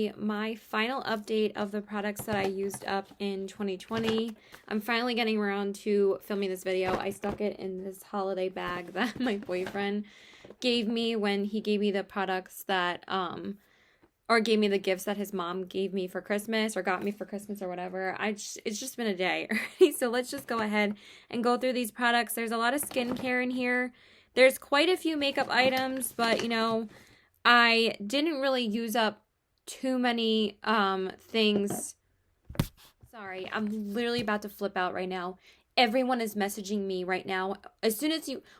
be my final update of the products that I used up in 2020. I'm finally getting around to filming this video. I stuck it in this holiday bag that my boyfriend gave me when he gave me the products that, or gave me the gifts that his mom gave me for Christmas or got me for Christmas or whatever. It's just been a day already. So let's just go ahead and go through these products. There's a lot of skincare in here. There's quite a few makeup items, but you know, I didn't really use up too many things. Sorry, I'm literally about to flip out right now. Everyone is messaging me right now.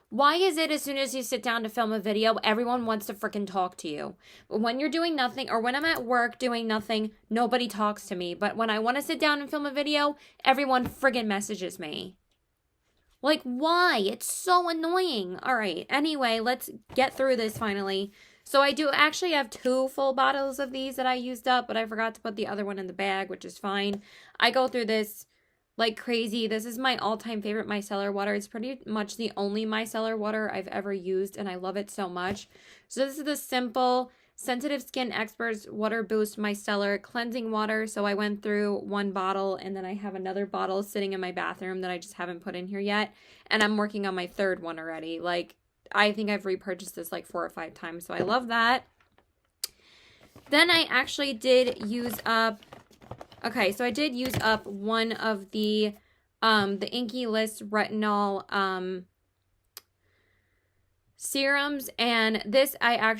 Why is it as soon as you sit down to film a video, everyone wants to freaking talk to you? But when you're doing nothing, or when I'm at work doing nothing, nobody talks to me. But when I want to sit down and film a video, everyone friggin' messages me. Like, why? It's so annoying. All right, anyway, let's get through this finally. So I do actually have 2 full bottles of these that I used up, but I forgot to put the other one in the bag, which is fine. I go through this like crazy. This is my all-time favorite micellar water. It's pretty much the only micellar water I've ever used, and I love it so much. So this is the Simple Sensitive Skin Experts Water Boost Micellar Cleansing Water. So I went through 1 bottle, and then I have another bottle sitting in my bathroom that I just haven't put in here yet. And I'm working on my 3rd one already. Like, I think I've repurchased this like 4 or 5 times, so I love that. Then I actually did use up, okay, so I did use up one of the Inky List Retinol serums, and this I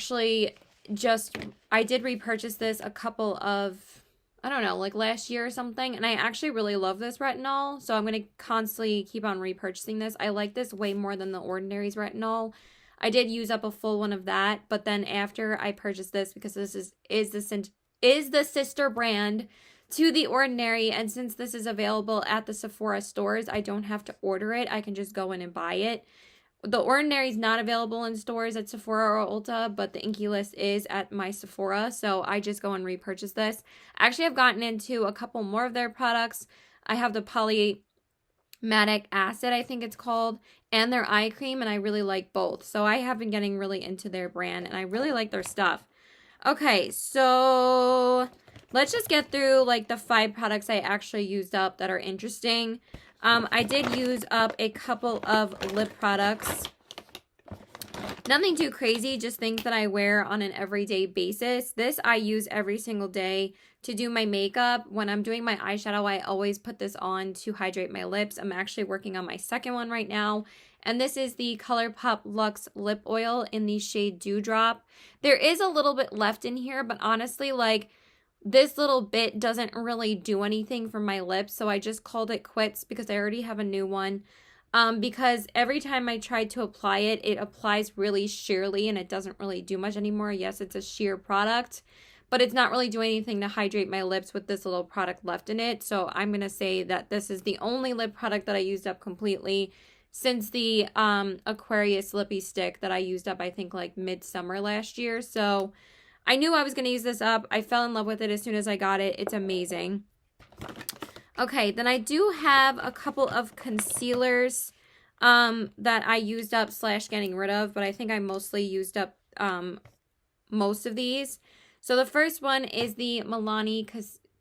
did repurchase this a couple of, I don't know, like last year or something, and I actually really love this retinol, so I'm going to constantly keep on repurchasing this. I like this way more than the Ordinary's retinol. I did use up a full one of that, but then after I purchased this, because this is the sister brand to the Ordinary, and since this is available at the Sephora stores, I don't have to order it. I can just go in and buy it. The Ordinary is not available in stores at Sephora or Ulta, but the Inky List is at my Sephora, so I just go and repurchase this. Actually, I've gotten into a couple more of their products. I have the Polymatic Acid, I think it's called, and their eye cream, and I really like both. So I have been getting really into their brand, and I really like their stuff. Okay, so let's just get through like the 5 products I actually used up that are interesting. I did use up a couple of lip products. Nothing too crazy, just things that I wear on an everyday basis. This I use every single day to do my makeup. When I'm doing my eyeshadow, I always put this on to hydrate my lips. I'm actually working on my 2nd one right now. And this is the ColourPop Luxe Lip Oil in the shade Dewdrop. There is a little bit left in here, but honestly, like, this little bit doesn't really do anything for my lips, so I just called it quits because I already have a new one. Because every time I try to apply it, it applies really sheerly and it doesn't really do much anymore. Yes, it's a sheer product, but it's not really doing anything to hydrate my lips with this little product left in it. So I'm going to say that this is the only lip product that I used up completely since the Aquarius Lippy Stick that I used up, I think, like midsummer last year. So I knew I was going to use this up. I fell in love with it as soon as I got it. It's amazing. Okay, then I do have a couple of concealers that I used up / getting rid of, but I think I mostly used up most of these. So the first one is the Milani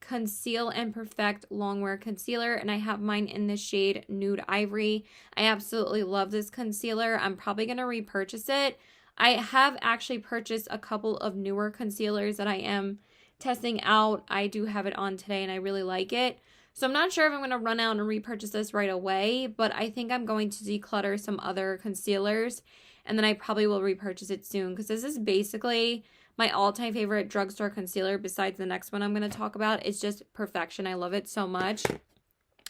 Conceal and Perfect Longwear Concealer, and I have mine in the shade Nude Ivory. I absolutely love this concealer. I'm probably going to repurchase it. I have actually purchased a couple of newer concealers that I am testing out. I do have it on today and I really like it. So I'm not sure if I'm going to run out and repurchase this right away, but I think I'm going to declutter some other concealers and then I probably will repurchase it soon because this is basically my all-time favorite drugstore concealer besides the next one I'm going to talk about. It's just perfection. I love it so much. And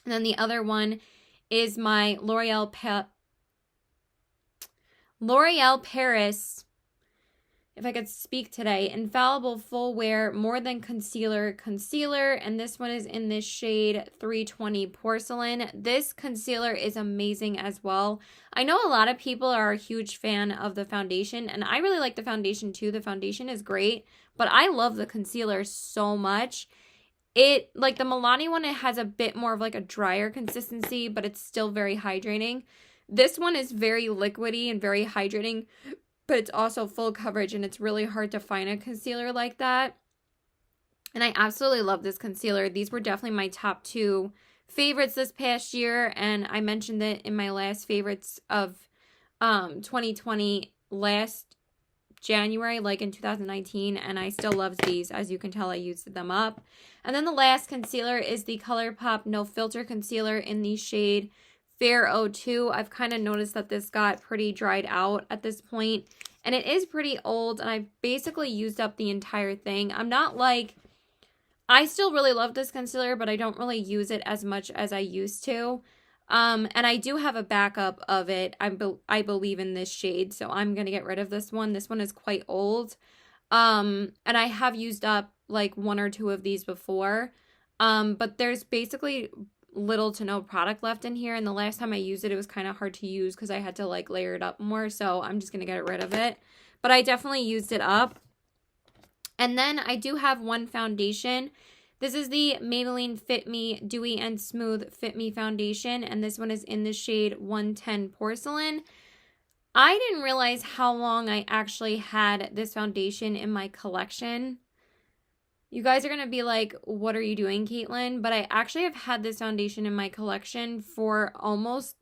then the other one is my L'Oreal Paris, if I could speak today, Infallible Full Wear More Than Concealer, and this one is in this shade 320 Porcelain. This concealer is amazing as well. I know a lot of people are a huge fan of the foundation, and I really like the foundation too. The foundation is great, but I love the concealer so much. Like the Milani one, it has a bit more of like a drier consistency, but it's still very hydrating. This one is very liquidy and very hydrating, but it's also full coverage, and it's really hard to find a concealer like that. And I absolutely love this concealer. These were definitely my top 2 favorites this past year. And I mentioned it in my last favorites of 2020 last January, like in 2019. And I still love these. As you can tell, I used them up. And then the last concealer is the ColourPop No Filter Concealer in the shade Fair 02. I've kind of noticed that this got pretty dried out at this point. And it is pretty old. And I've basically used up the entire thing. I'm not like... I still really love this concealer, but I don't really use it as much as I used to. And I do have a backup of it. I believe in this shade, so I'm going to get rid of this one. This one is quite old. And I have used up like 1 or 2 of these before. But there's basically little to no product left in here. And the last time I used it, it was kind of hard to use because I had to like layer it up more. So I'm just going to get rid of it. But I definitely used it up. And then I do have one foundation. This is the Maybelline Fit Me Dewy and Smooth Fit Me Foundation. And this one is in the shade 110 Porcelain. I didn't realize how long I actually had this foundation in my collection. You guys are going to be like, what are you doing, Caitlin? But I actually have had this foundation in my collection for almost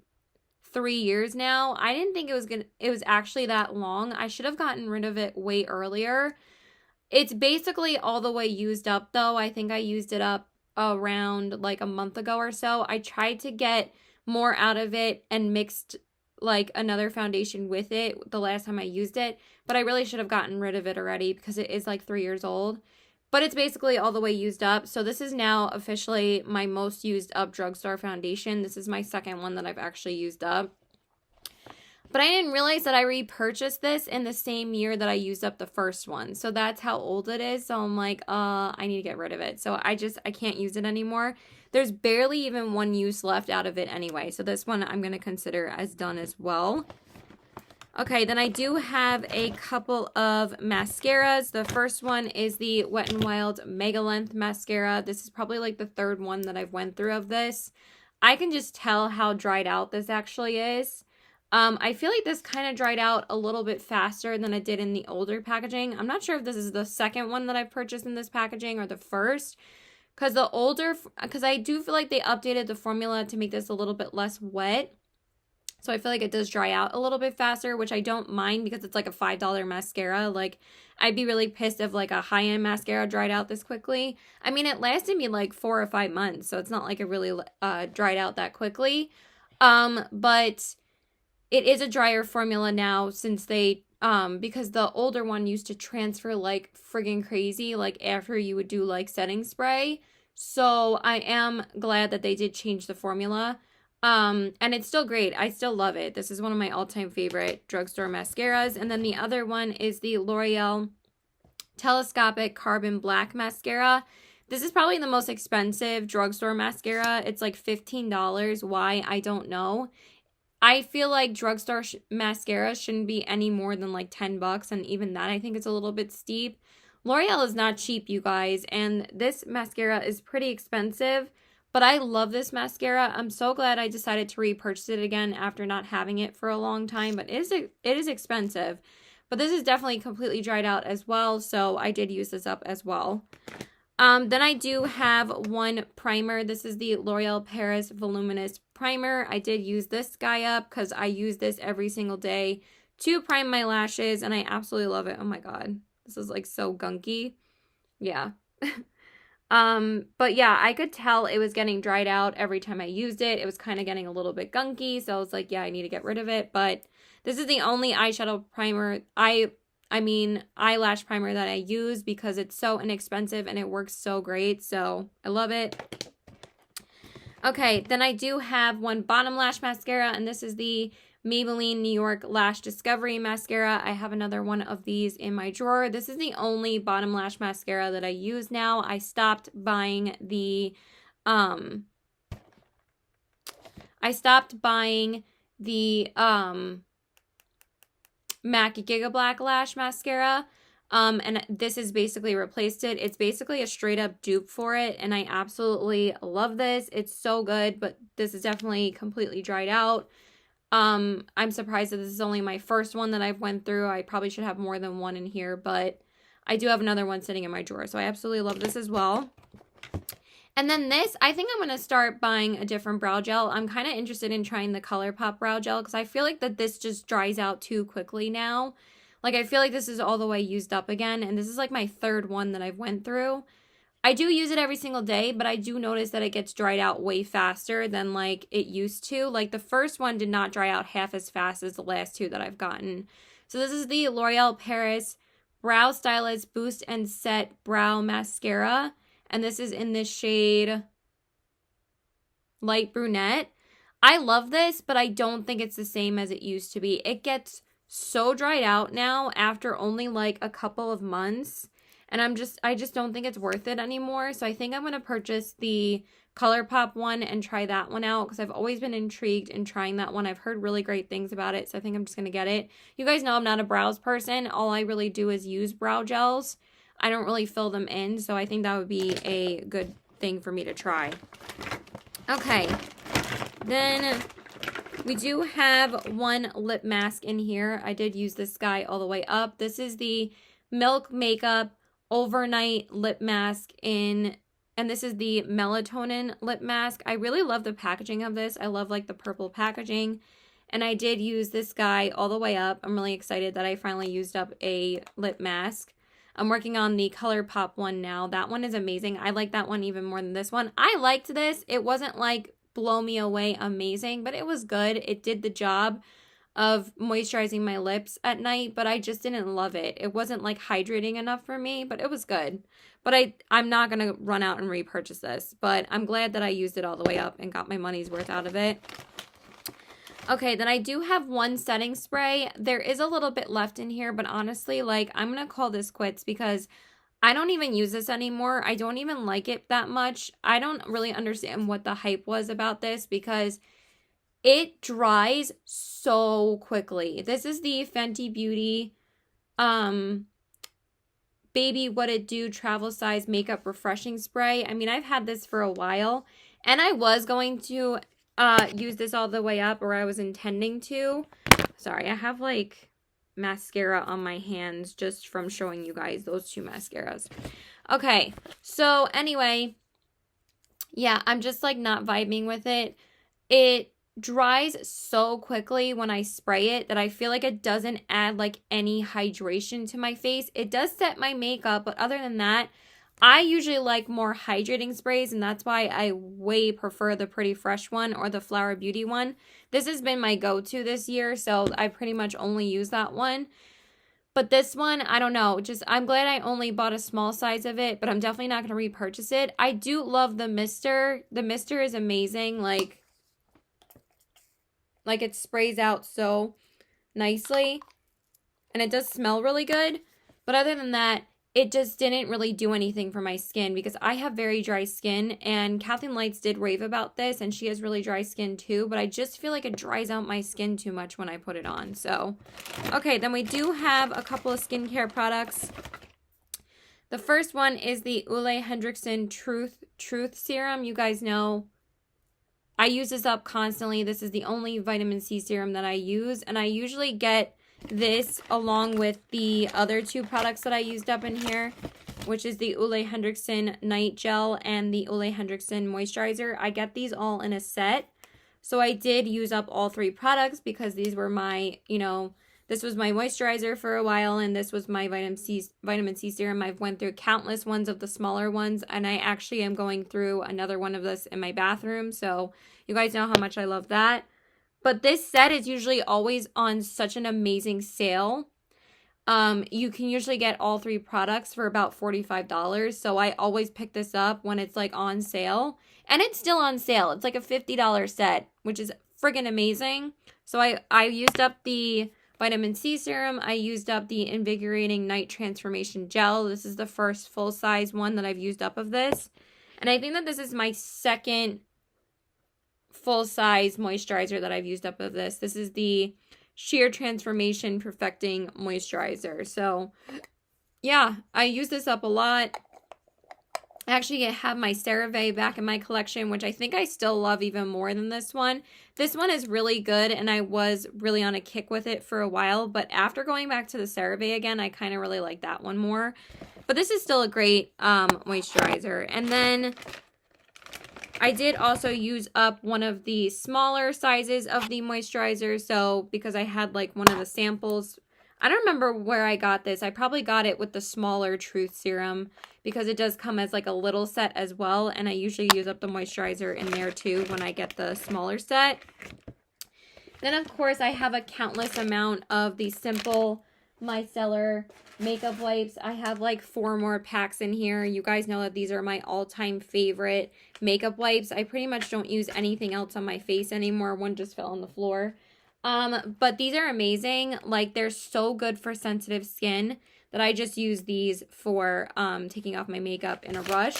3 years now. I didn't think it was actually that long. I should have gotten rid of it way earlier. It's basically all the way used up, though. I think I used it up around like a month ago or so. I tried to get more out of it and mixed like another foundation with it the last time I used it. But I really should have gotten rid of it already because it is like 3 years old. But it's basically all the way used up. So this is now officially my most used up drugstore foundation. This is my second one that I've actually used up. But I didn't realize that I repurchased this in the same year that I used up the first one. So that's how old it is. So I'm like, I need to get rid of it. So I can't use it anymore. There's barely even one use left out of it anyway. So this one I'm going to consider as done as well. Okay, then I do have a couple of mascaras. The first one is the Wet n Wild Mega Length Mascara. This is probably like the 3rd one that I've went through of this. I can just tell how dried out this actually is. I feel like this kind of dried out a little bit faster than it did in the older packaging. I'm not sure if this is the second one that I've purchased in this packaging or the first. Because I do feel like they updated the formula to make this a little bit less wet. So I feel like it does dry out a little bit faster, which I don't mind because it's like a $5 mascara. Like, I'd be really pissed if like a high-end mascara dried out this quickly. I mean, it lasted me like 4 or 5 months, so it's not like it really dried out that quickly. But it is a drier formula now since they, because the older one used to transfer like friggin' crazy, like after you would do like setting spray. So I am glad that they did change the formula. And it's still great. I still love it. This is one of my all-time favorite drugstore mascaras. And then the other one is the L'Oreal Telescopic Carbon Black Mascara. This is probably the most expensive drugstore mascara. It's like $15. Why? I don't know. I feel like drugstore mascara shouldn't be any more than like $10, and even that I think is a little bit steep. L'Oreal is not cheap, you guys, and this mascara is pretty expensive, but I love this mascara. I'm so glad I decided to repurchase it again after not having it for a long time, but it is expensive. But this is definitely completely dried out as well, so I did use this up as well. Then I do have one primer. This is the L'Oreal Paris Voluminous Primer. I did use this guy up because I use this every single day to prime my lashes, and I absolutely love it. Oh my god, this is like so gunky. Yeah. But yeah, I could tell it was getting dried out every time I used it. It was kind of getting a little bit gunky, so I was like, yeah, I need to get rid of it. But this is the only eyeshadow primer, I mean eyelash primer that I use because it's so inexpensive and it works so great. So I love it. Okay, then I do have one bottom lash mascara, and this is the Maybelline New York Lash Discovery Mascara. I have another one of these in my drawer. This is the only bottom lash mascara that I use now. I stopped buying the MAC Giga Black Lash Mascara. And this has basically replaced it. It's basically a straight up dupe for it, and I absolutely love this. It's so good, but this is definitely completely dried out. I'm surprised that this is only my first one that I've went through. I probably should have more than one in here, but I do have another one sitting in my drawer. So I absolutely love this as well. And then this, I think I'm going to start buying a different brow gel. I'm kind of interested in trying the ColourPop brow gel because I feel like that this just dries out too quickly now. Like, I feel like this is all the way used up again, and this is like my third one that I've went through. I do use it every single day, but I do notice that it gets dried out way faster than like it used to. Like, the first one did not dry out half as fast as the last two that I've gotten. So this is the L'Oreal Paris Brow Stylist Boost and Set Brow Mascara, and this is in the shade Light Brunette. I love this, but I don't think it's the same as it used to be. It gets so dried out now after only like a couple of months, and I just don't think it's worth it anymore. So I think I'm going to purchase the ColourPop one and try that one out because I've always been intrigued in trying that one. I've heard really great things about it, so I think I'm just going to get it. You guys know I'm not a brows person. All I really do is use brow gels. I don't really fill them in, so I think that would be a good thing for me to try. Okay, then we do have one lip mask in here. I did use this guy all the way up. This is the Milk Makeup Overnight Lip Mask and this is the Melatonin Lip Mask. I really love the packaging of this. I love like the purple packaging. And I did use this guy all the way up. I'm really excited that I finally used up a lip mask. I'm working on the ColourPop one now. That one is amazing. I like that one even more than this one. I liked this. It wasn't like blow me away amazing, but it was good. It did the job of moisturizing my lips at night, but I just didn't love it. It wasn't like hydrating enough for me, but it was good. But I'm not going to run out and repurchase this, but I'm glad that I used it all the way up and got my money's worth out of it. Okay, then I do have one setting spray. There is a little bit left in here, but honestly, like, I'm going to call this quits because I don't even use this anymore. I don't even like it that much. I don't really understand what the hype was about this because it dries so quickly. This is the Fenty Beauty Baby What It Do Travel Size Makeup Refreshing Spray. I mean, I've had this for a while, and I was going to use this all the way up, or I was intending to. Sorry, I have like mascara on my hands just from showing you guys those two mascaras. Okay, so anyway, yeah, I'm just like not vibing with it. It dries so quickly when I spray it that I feel like it doesn't add like any hydration to my face. It does set my makeup, but other than that, I usually like more hydrating sprays, and that's why I way prefer the Pretty Fresh one or the Flower Beauty one. This has been my go-to this year, so I pretty much only use that one. But this one, I don't know. Just I'm glad I only bought a small size of it, but I'm definitely not going to repurchase it. I do love the mister. The mister is amazing. Like it sprays out so nicely, and it does smell really good. But other than that, it just didn't really do anything for my skin because I have very dry skin, and Kathleen Lights did rave about this, and she has really dry skin too, but I just feel like it dries out my skin too much when I put it on. So, okay, then we do have a couple of skincare products. The first one is the Ole Henriksen Truth Serum. You guys know I use this up constantly. This is the only vitamin C serum that I use, and I usually get this along with the other two products that I used up in here, which is the Ole Henriksen Night Gel and the Ole Henriksen Moisturizer. I get these all in a set. So I did use up all three products because these were my, this was my moisturizer for a while, and this was my vitamin C serum. I've went through countless ones of the smaller ones, and I actually am going through another one of this in my bathroom. So you guys know how much I love that. But this set is usually always on such an amazing sale. You can usually get all three products for about $45. So I always pick this up when it's like on sale. And it's still on sale. It's like a $50 set, which is friggin' amazing. So I used up the vitamin C serum. I used up the Invigorating Night Transformation Gel. This is the first full-size one that I've used up of this. And I think that this is my second full-size moisturizer that I've used up of this. This is the Sheer Transformation Perfecting Moisturizer. So, yeah, I use this up a lot. I actually have my CeraVe back in my collection, which I think I still love even more than this one. This one is really good, and I was really on a kick with it for a while, but after going back to the CeraVe again, I kind of really like that one more. But this is still a great moisturizer. And then I did also use up one of the smaller sizes of the moisturizer, so because I had like one of the samples. I don't remember where I got this. I probably got it with the smaller Truth Serum because it does come as like a little set as well, and I usually use up the moisturizer in there too when I get the smaller set. Then of course I have a countless amount of the Simple Micellar makeup wipes. I have like 4 more packs in here. You guys know that these are my all-time favorite makeup wipes. I pretty much don't use anything else on my face anymore. One just fell on the floor. But these are amazing. Like, they're so good for sensitive skin that I just use these for taking off my makeup in a rush.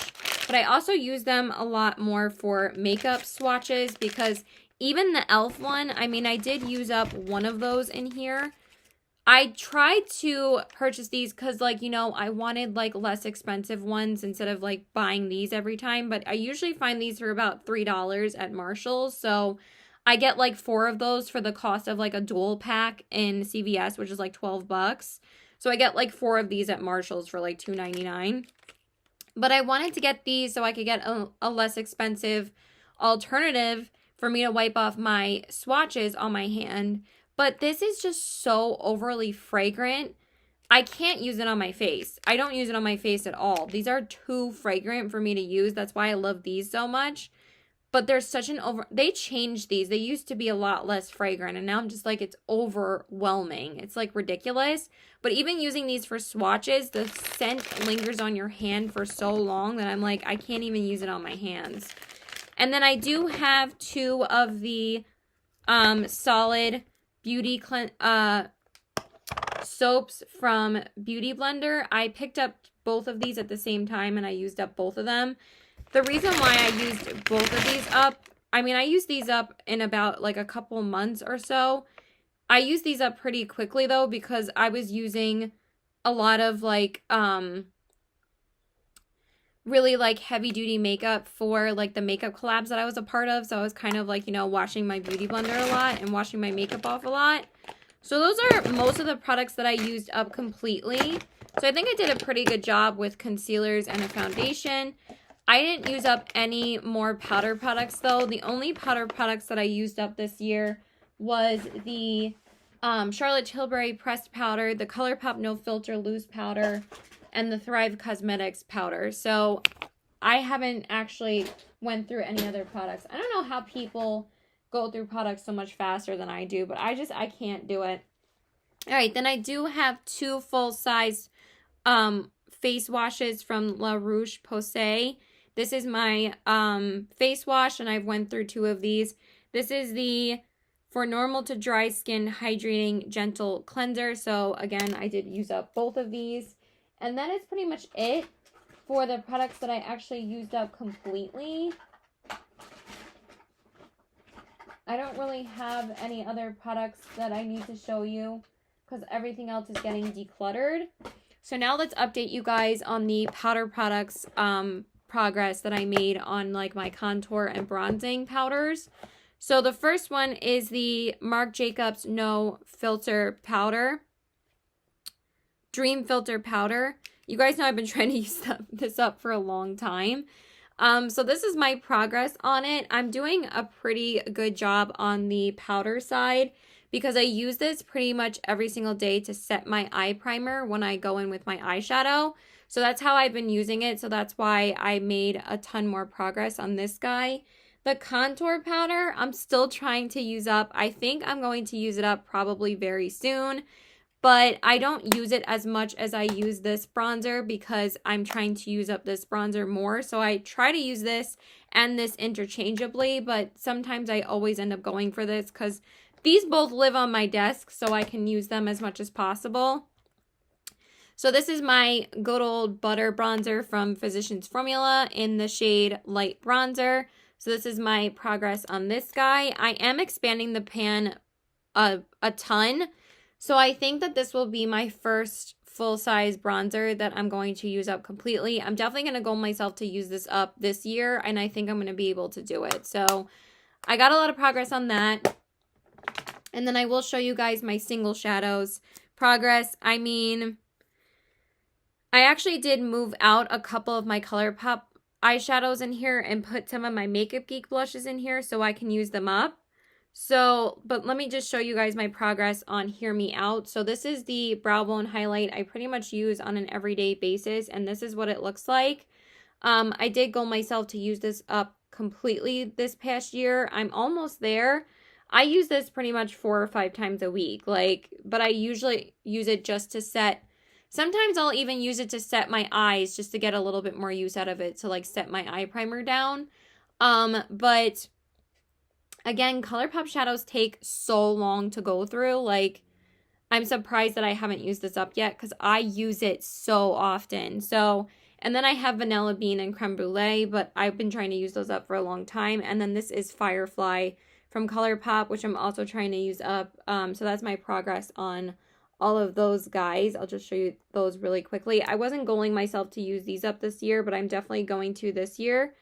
But I also use them a lot more for makeup swatches because even the e.l.f. one, I mean, I did use up one of those in here. I tried to purchase these because, like, you know, I wanted, like, less expensive ones instead of, like, buying these every time. But I usually find these for about $3 at Marshall's. So I get, like, 4 of those for the cost of, like, a dual pack in CVS, which is, like, $12. So I get, like, 4 of these at Marshall's for, like, $2.99. But I wanted to get these so I could get a less expensive alternative for me to wipe off my swatches on my hand. But this is just so overly fragrant. I can't use it on my face. I don't use it on my face at all. These are too fragrant for me to use. That's why I love these so much. But there's such an they changed these. They used to be a lot less fragrant. And now I'm just like, it's overwhelming. It's like ridiculous. But even using these for swatches, the scent lingers on your hand for so long that I'm like, I can't even use it on my hands. And then I do have 2 of the solid beauty soaps from Beauty Blender. I picked up both of these at the same time and I used up both of them. The reason why I used both of these up, I mean, I used these up in about like a couple months or so. I used these up pretty quickly though because I was using a lot of like really like heavy duty makeup for like the makeup collabs that I was a part of. So I was kind of like, you know, washing my Beauty Blender a lot and washing my makeup off a lot. So those are most of the products that I used up completely. So I think I did a pretty good job with concealers and a foundation. I didn't use up any more powder products though. The only powder products that I used up this year was the Charlotte Tilbury pressed powder, the ColourPop No Filter loose powder, and the Thrive Cosmetics powder. So I haven't actually went through any other products. I don't know how people go through products so much faster than I do, but I can't do it. All right, then I do have 2 full-size face washes from La Roche-Posay. This is my face wash, and I've went through 2 of these. This is the For Normal to Dry Skin Hydrating Gentle Cleanser. So again, I did use up both of these. And that is pretty much it for the products that I actually used up completely. I don't really have any other products that I need to show you because everything else is getting decluttered. So now let's update you guys on the powder products progress that I made on like my contour and bronzing powders. So the first one is the Marc Jacobs No Filter Powder. Dream Filter Powder. You guys know I've been trying to use this up for a long time. So this is my progress on it. I'm doing a pretty good job on the powder side because I use this pretty much every single day to set my eye primer when I go in with my eyeshadow. So that's how I've been using it. So that's why I made a ton more progress on this guy. The contour powder, I'm still trying to use up. I think I'm going to use it up probably very soon. But I don't use it as much as I use this bronzer because I'm trying to use up this bronzer more. So I try to use this and this interchangeably, but sometimes I always end up going for this because these both live on my desk so I can use them as much as possible. So this is my good old butter bronzer from Physicians Formula in the shade Light Bronzer. So this is my progress on this guy. I am expanding the pan a ton. So I think that this will be my first full-size bronzer that I'm going to use up completely. I'm definitely going to goal myself to use this up this year, and I think I'm going to be able to do it. So I got a lot of progress on that. And then I will show you guys my single shadows progress. I mean, I actually did move out a couple of my ColourPop eyeshadows in here and put some of my Makeup Geek blushes in here so I can use them up. So, but let me just show you guys my progress on Hear Me Out. So this is the brow bone highlight I pretty much use on an everyday basis, and this is what it looks like. I did goal myself to use this up completely this past year. I'm almost there. I use this pretty much 4 or 5 times a week, but I usually use it just to set. Sometimes I'll even use it to set my eyes just to get a little bit more use out of it to like set my eye primer down. But again, ColourPop shadows take so long to go through. Like, I'm surprised that I haven't used this up yet because I use it so often. So, and then I have Vanilla Bean and Creme Brulee, but I've been trying to use those up for a long time. And then this is Firefly from ColourPop, which I'm also trying to use up. So that's my progress on all of those guys. I'll just show you those really quickly. I wasn't goaling myself to use these up this year, but I'm definitely going to this year.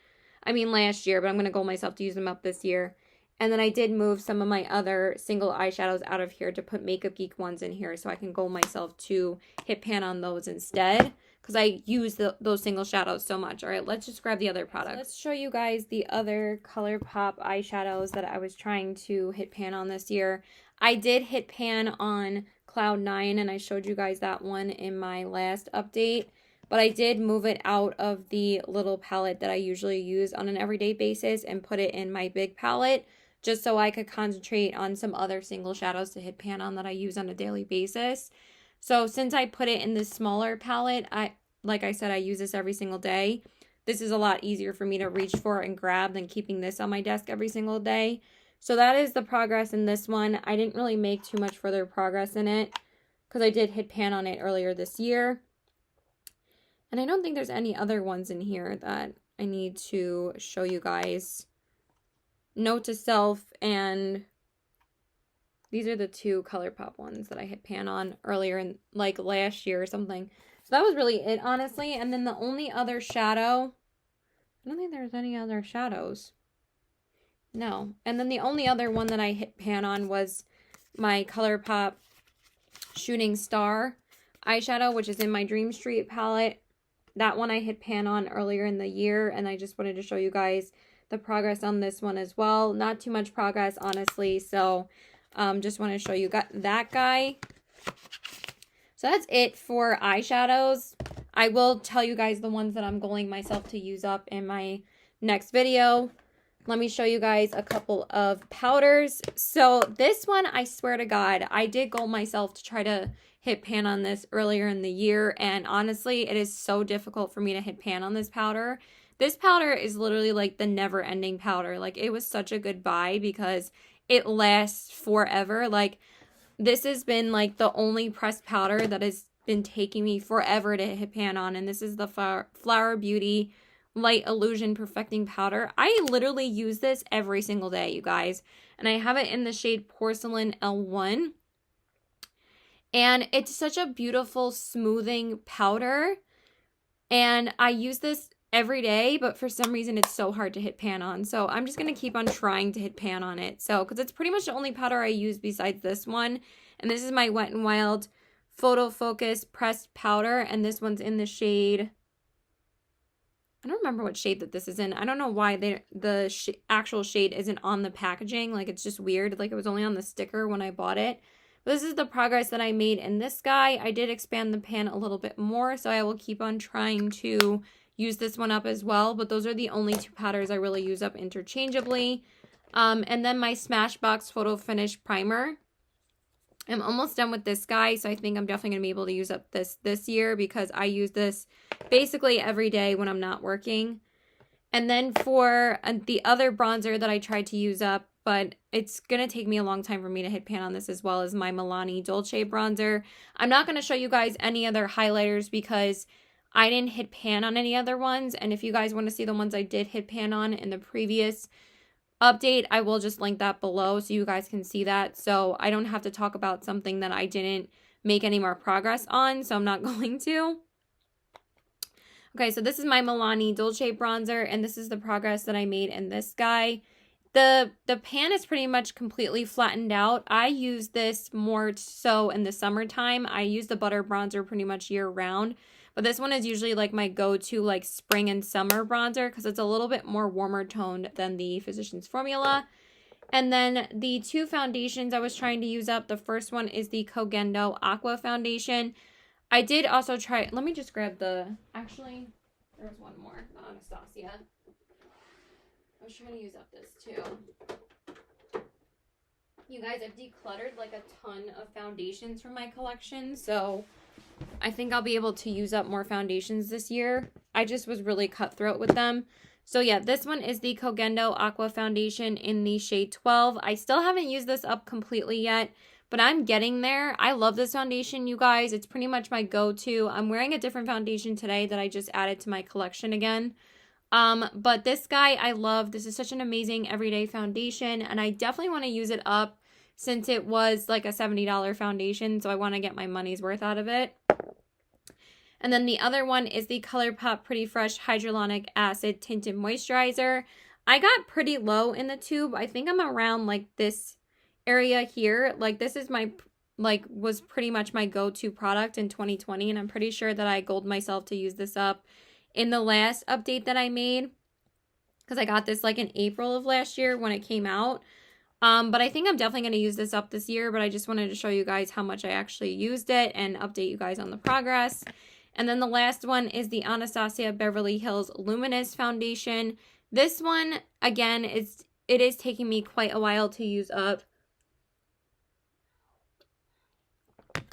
I mean last year, but I'm going to goal myself to use them up this year. And then I did move some of my other single eyeshadows out of here to put Makeup Geek ones in here so I can goal myself to hit pan on those instead because I use those single shadows so much. All right, let's just grab the other products. So let's show you guys the other ColourPop eyeshadows that I was trying to hit pan on this year. I did hit pan on Cloud 9, and I showed you guys that one in my last update. But I did move it out of the little palette that I usually use on an everyday basis and put it in my big palette just so I could concentrate on some other single shadows to hit pan on that I use on a daily basis. So since I put it in this smaller palette, like I said, I use this every single day. This is a lot easier for me to reach for and grab than keeping this on my desk every single day. So that is the progress in this one. I didn't really make too much further progress in it because I did hit pan on it earlier this year. And I don't think there's any other ones in here that I need to show you guys. Note to self, and these are the 2 ColourPop ones that I hit pan on earlier in like last year or something. So that was really it, honestly. And then the only other shadow, I don't think there's any other shadows. No. And then the only other one that I hit pan on was my ColourPop Shooting Star eyeshadow, which is in my Dream Street palette. That one I hit pan on earlier in the year, and I just wanted to show you guys the progress on this one as well. Not too much progress, honestly, so just want to show you that guy. So that's it for eyeshadows. I will tell you guys the ones that I'm goaling myself to use up in my next video. Let me show you guys a couple of powders. So this one, I swear to God, I did goal myself to try to hit pan on this earlier in the year, and honestly, it is so difficult for me to hit pan on this powder. This powder is literally like the never-ending powder. Like, it was such a good buy because it lasts forever. Like, this has been like the only pressed powder that has been taking me forever to hit pan on, and this is the Flower Beauty Light Illusion Perfecting Powder. I literally use this every single day, you guys, and I have it in the shade Porcelain L1, and it's such a beautiful smoothing powder, and I use this every day, but for some reason it's so hard to hit pan on. So I'm just going to keep on trying to hit pan on it. So, because it's pretty much the only powder I use besides this one. And this is my Wet n Wild Photo Focus Pressed Powder. And this one's in the shade, I don't remember what shade that this is in. I don't know why the actual shade isn't on the packaging. Like, it's just weird. Like, it was only on the sticker when I bought it. But this is the progress that I made in this guy. I did expand the pan a little bit more, so I will keep on trying to use this one up as well, but those are the only 2 powders I really use up interchangeably. And then my Smashbox Photo Finish Primer. I'm almost done with this guy, so I think I'm definitely going to be able to use up this year because I use this basically every day when I'm not working. And then for the other bronzer that I tried to use up, but it's going to take me a long time for me to hit pan on this as well, as my Milani Dolce bronzer. I'm not going to show you guys any other highlighters because I didn't hit pan on any other ones, and if you guys want to see the ones I did hit pan on in the previous update, I will just link that below so you guys can see that, so I don't have to talk about something that I didn't make any more progress on, so I'm not going to. Okay, so this is my Milani Dolce bronzer, and this is the progress that I made in this guy. The pan is pretty much completely flattened out. I use this more so in the summertime. I use the butter bronzer pretty much year round, but this one is usually like my go-to like spring and summer bronzer because it's a little bit more warmer toned than the Physicians Formula. And then the two foundations I was trying to use up, the first one is the Kogendo Aqua Foundation. I did also try, let me just grab actually, there's one more, the Anastasia. I was trying to use up this too. You guys, I've decluttered like a ton of foundations from my collection, so I think I'll be able to use up more foundations this year. I just was really cutthroat with them. So yeah, this one is the Kogendo Aqua Foundation in the shade 12. I still haven't used this up completely yet, but I'm getting there. I love this foundation, you guys. It's pretty much my go-to. I'm wearing a different foundation today that I just added to my collection again. But this guy I love. This is such an amazing everyday foundation, and I definitely want to use it up since it was like a $70 foundation, so I want to get my money's worth out of it. And then the other one is the ColourPop Pretty Fresh Hyaluronic Acid Tinted Moisturizer. I got pretty low in the tube. I think I'm around like this area here. Like this is my, was pretty much my go-to product in 2020. And I'm pretty sure that I goaled myself to use this up in the last update that I made. Because I got this like in April of last year when it came out. But I think I'm definitely going to use this up this year. But I just wanted to show you guys how much I actually used it and update you guys on the progress. And then the last one is the Anastasia Beverly Hills Luminous Foundation. This one, again, it is taking me quite a while to use up.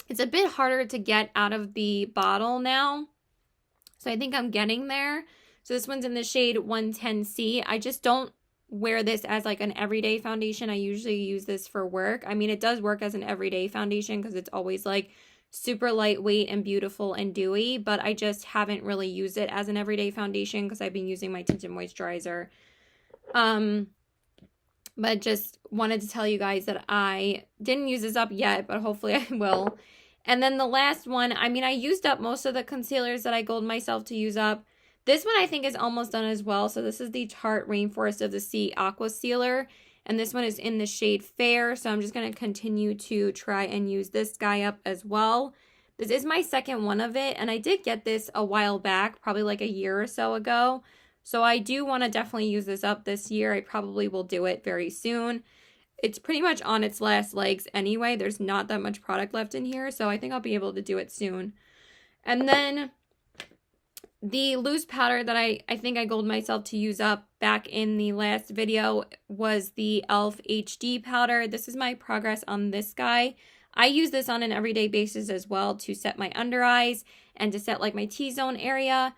It's a bit harder to get out of the bottle now. So I think I'm getting there. So this one's in the shade 110C. I just don't wear this as like an everyday foundation. I usually use this for work. I mean, it does work as an everyday foundation because it's always like super lightweight and beautiful and dewy, but I just haven't really used it as an everyday foundation because I've been using my tinted moisturizer. But just wanted to tell you guys that I didn't use this up yet, but hopefully I will. And then the last one, I mean, I used up most of the concealers that I goaled myself to use up. This one I think is almost done as well. So this is the Tarte Rainforest of the Sea Aqua Sealer. And this one is in the shade Fair. So I'm just going to continue to try and use this guy up as well. This is my second one of it. And I did get this a while back, probably like a year or so ago. So I do want to definitely use this up this year. I probably will do it very soon. It's pretty much on its last legs anyway. There's not that much product left in here. So I think I'll be able to do it soon. And then the loose powder that I think I goaled myself to use up back in the last video was the e.l.f. HD powder. This is my progress on this guy. I use this on an everyday basis as well to set my under eyes and to set like my T-zone area.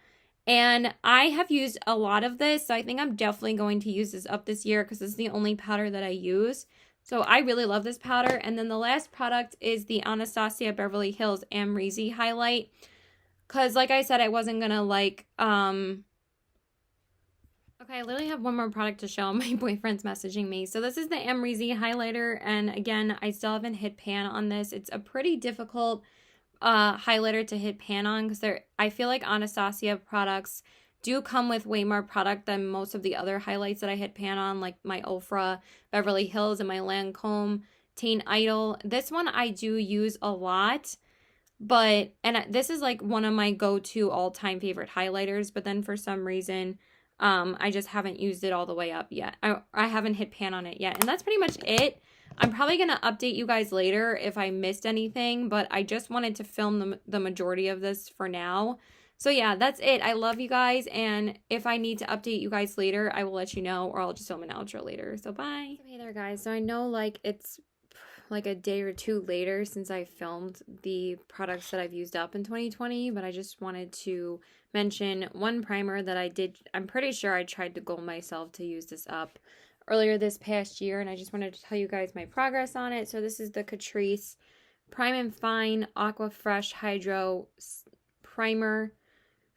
And I have used a lot of this, so I think I'm definitely going to use this up this year because this is the only powder that I use. So I really love this powder. And then the last product is the Anastasia Beverly Hills Amrezy Highlight. Because like I said, I wasn't going to like, okay, I literally have one more product to show. My boyfriend's messaging me. So this is the Amrezy highlighter. And again, I still haven't hit pan on this. It's a pretty difficult highlighter to hit pan on because I feel like Anastasia products do come with way more product than most of the other highlights that I hit pan on, like my Ofra Beverly Hills and my Lancome Teen Idol. This one I do use a lot. But, and this is like one of my go-to all-time favorite highlighters, but then for some reason, I just haven't used it all the way up yet. I haven't hit pan on it yet. And that's pretty much it. I'm probably going to update you guys later if I missed anything, but I just wanted to film the majority of this for now. So yeah, that's it. I love you guys, and if I need to update you guys later, I will let you know, or I'll just film an outro later. So bye. Hey there, guys. So I know like it's like a day or two later since I filmed the products that I've used up in 2020, but I just wanted to mention one primer that I did. I'm pretty sure I tried to goal myself to use this up earlier this past year, and I just wanted to tell you guys my progress on it. So this is the Catrice Prime and Fine Aqua Fresh Hydro Primer.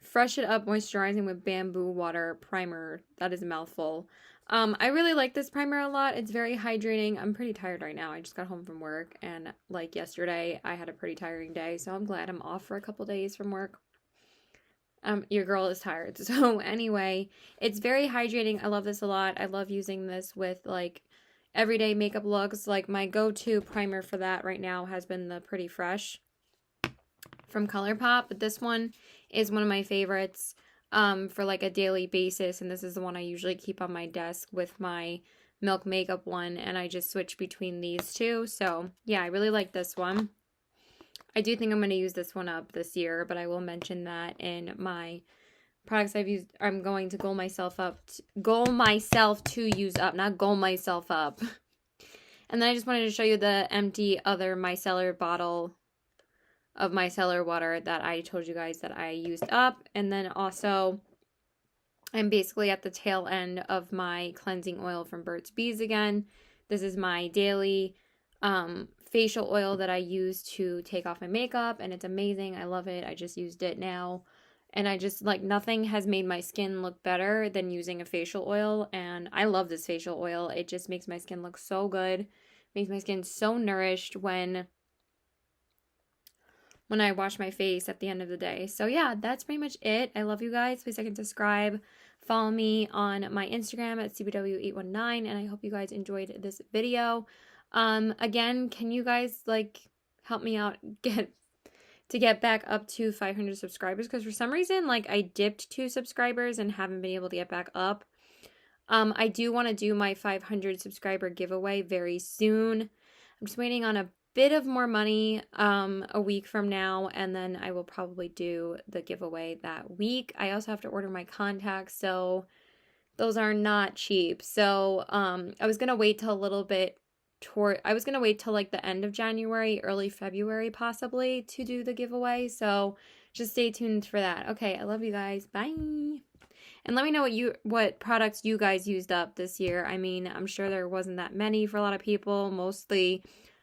Fresh it up moisturizing with bamboo water primer. That is a mouthful. I really like this primer a lot. It's very hydrating. I'm pretty tired right now. I just got home from work, and like yesterday, I had a pretty tiring day, so I'm glad I'm off for a couple days from work. Your girl is tired. So anyway, it's very hydrating. I love this a lot. I love using this with like everyday makeup looks. Like my go-to primer for that right now has been the Pretty Fresh from ColourPop, but this one is one of my favorites for like a daily basis, and this is the one I usually keep on my desk with my Milk Makeup one, and I just switch between these two. So yeah, I really like this one. I do think I'm going to use this one up this year, but I will mention that in my products I've used. I'm going to goal myself to use up, not goal myself up. And then I just wanted to show you the empty other micellar bottle of micellar water that I told you guys that I used up. And then also, I'm basically at the tail end of my cleansing oil from Burt's Bees again. This is my daily facial oil that I use to take off my makeup, and it's amazing. I love it. I just used it now, and I just like nothing has made my skin look better than using a facial oil, and I love this facial oil. It just makes my skin look so good. Makes my skin so nourished when I wash my face at the end of the day. So yeah, that's pretty much it. I love you guys. Please like and subscribe. Follow me on my Instagram at cbw819, and I hope you guys enjoyed this video. Again, can you guys like help me out to get back up to 500 subscribers? Because for some reason, like I dipped 2 subscribers and haven't been able to get back up. I do want to do my 500 subscriber giveaway very soon. I'm just waiting on a bit of more money a week from now, and then I will probably do the giveaway that week. I also have to order my contacts, so those are not cheap. So I was gonna wait till a little bit I was gonna wait till like the end of January, early February possibly to do the giveaway. So just stay tuned for that. Okay, I love you guys. Bye. And let me know what products you guys used up this year. I mean, I'm sure there wasn't that many for a lot of people. Mostly,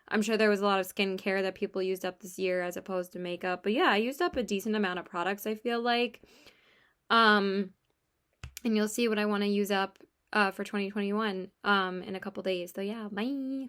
I'm sure there was a lot of skincare that people used up this year as opposed to makeup. But yeah, I used up a decent amount of products, I feel like. And you'll see what I want to use up for 2021 in a couple days. So yeah, bye.